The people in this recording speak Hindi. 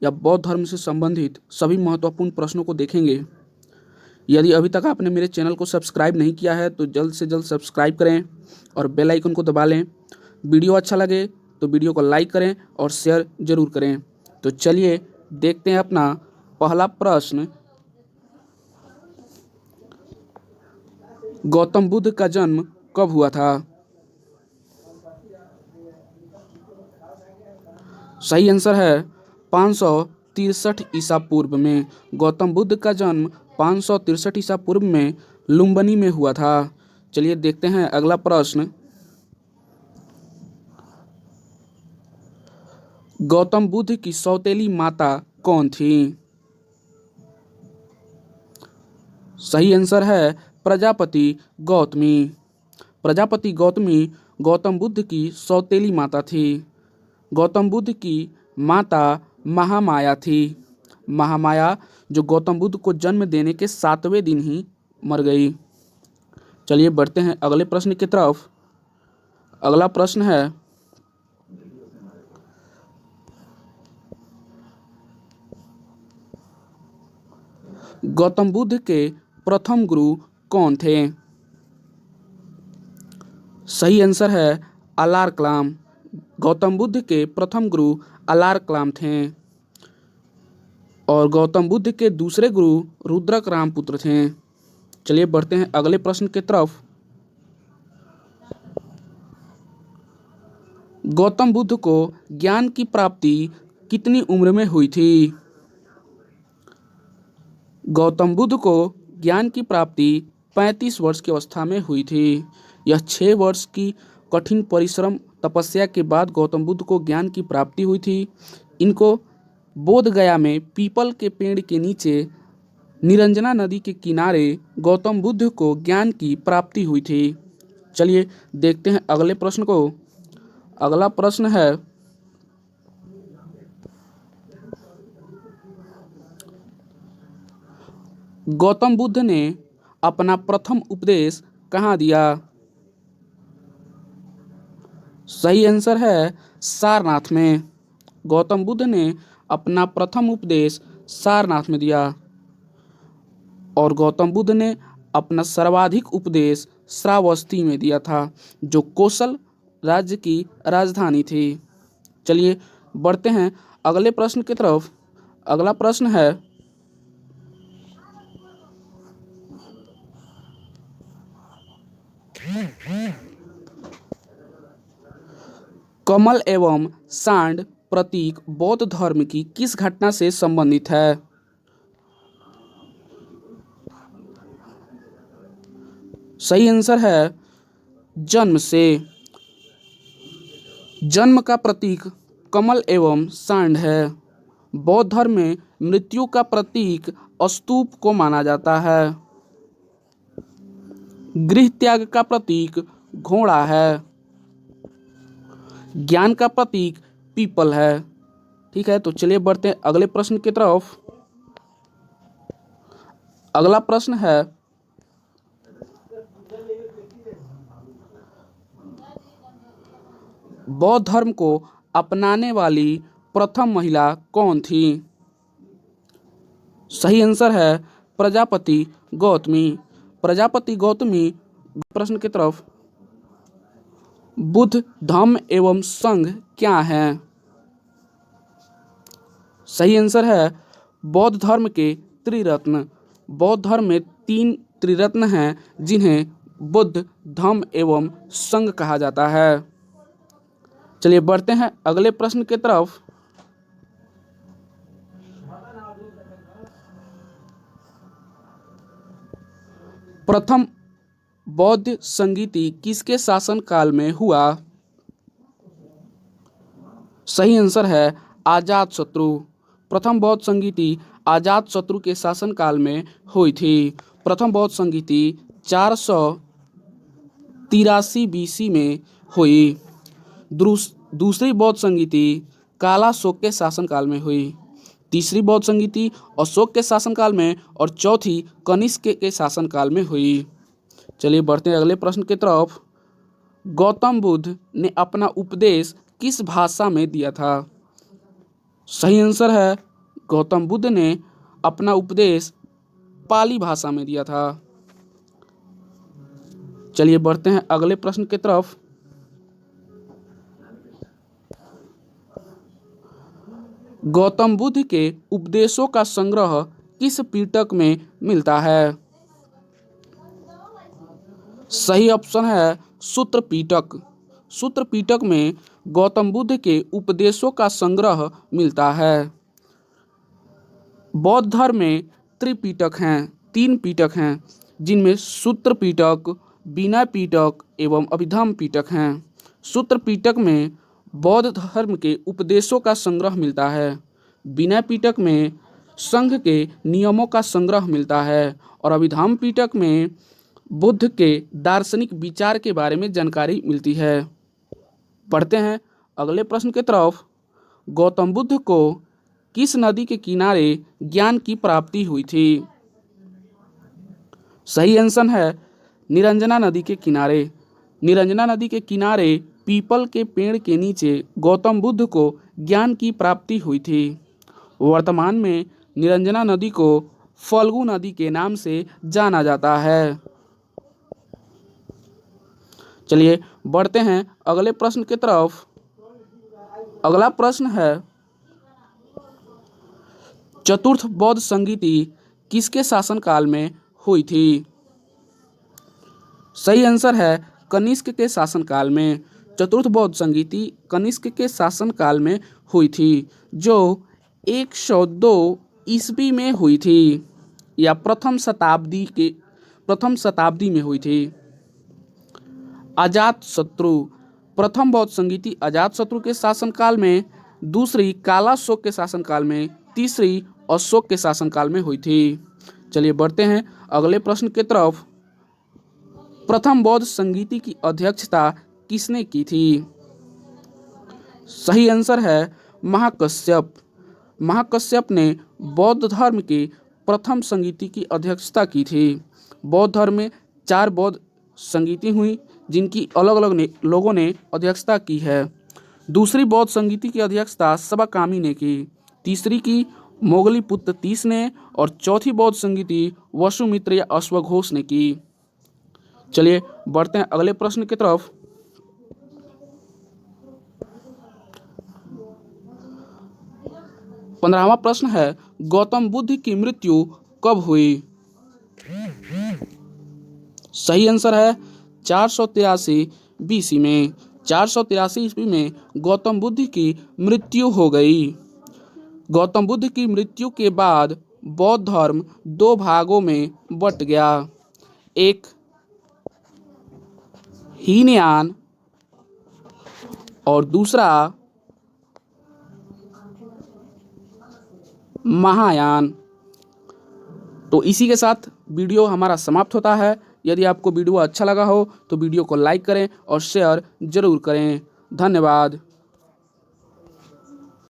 या बौद्ध धर्म से संबंधित सभी महत्वपूर्ण प्रश्नों को देखेंगे। यदि अभी तक आपने मेरे चैनल को सब्सक्राइब नहीं किया है तो जल्द से जल्द सब्सक्राइब करें और बेल आइकन को दबा लें। वीडियो अच्छा लगे तो वीडियो को लाइक करें और शेयर जरूर करें। तो चलिए देखते हैं अपना पहला प्रश्न। गौतम बुद्ध का जन्म कब हुआ था? सही आंसर है 563 ईसा पूर्व में। गौतम बुद्ध का जन्म 563 ईसा पूर्व में लुम्बिनी में हुआ था। चलिए देखते हैं अगला प्रश्न। गौतम बुद्ध की सौतेली माता कौन थी? सही आंसर है प्रजापति गौतमी। प्रजापति गौतमी गौतम बुद्ध की सौतेली माता थी। गौतम बुद्ध की माता महामाया थी। महामाया जो गौतम बुद्ध को जन्म देने के 7वें दिन ही मर गई। चलिए बढ़ते हैं अगले प्रश्न की तरफ। अगला प्रश्न है, गौतम बुद्ध के प्रथम गुरु कौन थे? सही आंसर है अलार कलाम। गौतम बुद्ध के प्रथम गुरु अलार कलाम थे और गौतम बुद्ध के दूसरे गुरु रुद्रक रामपुत्र थे। चलिए बढ़ते हैं अगले प्रश्न की तरफ। गौतम बुद्ध को ज्ञान की प्राप्ति कितनी उम्र में हुई थी? गौतम बुद्ध को ज्ञान की प्राप्ति 35 वर्ष की अवस्था में हुई थी। यह 6 वर्ष की कठिन परिश्रम तपस्या के बाद गौतम बुद्ध को ज्ञान की प्राप्ति हुई थी। इनको बोध गया में पीपल के पेड़ के नीचे निरंजना नदी के किनारे गौतम बुद्ध को ज्ञान की प्राप्ति हुई थी। चलिए देखते हैं अगले प्रश्न को। अगला प्रश्न है, गौतम बुद्ध ने अपना प्रथम उपदेश कहाँ दिया? सही आंसर है सारनाथ में। गौतम बुद्ध ने अपना प्रथम उपदेश सारनाथ में दिया और गौतम बुद्ध ने अपना सर्वाधिक उपदेश श्रावस्ती में दिया था, जो कौशल राज्य की राजधानी थी। चलिए बढ़ते हैं अगले प्रश्न की तरफ। अगला प्रश्न है, कमल एवं सांड प्रतीक बौद्ध धर्म की किस घटना से संबंधित है? सही आंसर है जन्म से। जन्म का प्रतीक कमल एवं सांड है। बौद्ध धर्म में मृत्यु का प्रतीक स्तूप को माना जाता है। गृह त्याग का प्रतीक घोड़ा है। ज्ञान का प्रतीक पीपल है। ठीक है, तो चलिए बढ़ते हैं अगले प्रश्न की तरफ। अगला प्रश्न है, बौद्ध धर्म को अपनाने वाली प्रथम महिला कौन थी? सही आंसर है प्रजापति गौतमी। प्रजापति गौतमी। प्रश्न की तरफ, बुद्ध धम्म एवं संघ क्या है? सही आंसर है बौद्ध धर्म के त्रिरत्न। बौद्ध धर्म में 3 त्रिरत्न हैं जिन्हें बुद्ध धम्म एवं संघ कहा जाता है। चलिए बढ़ते हैं अगले प्रश्न की तरफ। प्रथम बौद्ध संगीति किसके शासन काल में हुआ? सही आंसर है अजातशत्रु। प्रथम बौद्ध संगीति अजातशत्रु के शासन काल में हुई थी। प्रथम बौद्ध संगीति 483 BC में हुई। दूसरी बौद्ध संगीति कालाशोक के शासनकाल में हुई। तीसरी बौद्ध संगीति अशोक के शासनकाल में और चौथी कनिष्क के शासनकाल में हुई। चलिए बढ़ते हैं अगले प्रश्न की तरफ। गौतम बुद्ध ने अपना उपदेश किस भाषा में दिया था? सही आंसर है गौतम बुद्ध ने अपना उपदेश पाली भाषा में दिया था। चलिए बढ़ते हैं अगले प्रश्न की तरफ। गौतम बुद्ध के उपदेशों का संग्रह किस पिटक में मिलता है? सही ऑप्शन है सूत्र पिटक। सूत्र पिटक में गौतम बुद्ध के उपदेशों का संग्रह मिलता है। बौद्ध धर्म में त्रिपिटक हैं, 3 पिटक हैं, जिनमें सूत्र पिटक, विनय पिटक एवं अभिधम्म पिटक हैं। सूत्र पिटक में बौद्ध धर्म के उपदेशों का संग्रह मिलता है। विनय पिटक में संघ के नियमों का संग्रह मिलता है और अभिधम्म पिटक में बुद्ध के दार्शनिक विचार के बारे में जानकारी मिलती है। पढ़ते हैं अगले प्रश्न की तरफ। गौतम बुद्ध को किस नदी के किनारे ज्ञान की प्राप्ति हुई थी? सही आंसर है निरंजना नदी के किनारे। निरंजना नदी के किनारे पीपल के पेड़ के नीचे गौतम बुद्ध को ज्ञान की प्राप्ति हुई थी। वर्तमान में निरंजना नदी को फल्गु नदी के नाम से जाना जाता है। चलिए बढ़ते हैं अगले प्रश्न की तरफ। अगला प्रश्न है, चतुर्थ बौद्ध संगीति किसके शासनकाल में हुई थी? सही आंसर है कनिष्क के शासनकाल में। चतुर्थ बौद्ध संगीति कनिष्क के शासनकाल में हुई थी, जो 102 ईस्वी में हुई थी या प्रथम शताब्दी में हुई थी। अजातशत्रु प्रथम बौद्ध संगीति अजातशत्रु के शासनकाल में, दूसरी कालाशोक के शासनकाल में, तीसरी अशोक के शासनकाल में हुई थी। चलिए बढ़ते हैं अगले प्रश्न की तरफ। प्रथम बौद्ध संगीति की अध्यक्षता किसने की थी? सही आंसर है महाकश्यप। महाकश्यप ने बौद्ध धर्म की प्रथम संगीति की अध्यक्षता की थी। बौद्ध धर्म में 4 बौद्ध संगीति हुई, जिनकी अलग अलग लोगों ने अध्यक्षता की है। दूसरी बौद्ध संगीति की अध्यक्षता सबाकामी ने की, तीसरी की मोगलीपुत्र तीस ने और चौथी बौद्ध संगीति वसुमित्र या अश्वघोष ने की। चलिए बढ़ते हैं अगले प्रश्न की तरफ। पंद्रहवां प्रश्न है, गौतम बुद्ध की मृत्यु कब हुई? सही आंसर है 483 BC में। 483 ईस्वी में गौतम बुद्ध की मृत्यु हो गई। गौतम बुद्ध की मृत्यु के बाद बौद्ध धर्म 2 भागों में बट गया। एक हीनयान और दूसरा महायान। तो इसी के साथ वीडियो हमारा समाप्त होता है। यदि आपको वीडियो अच्छा लगा हो तो वीडियो को लाइक करें और शेयर जरूर करें। धन्यवाद।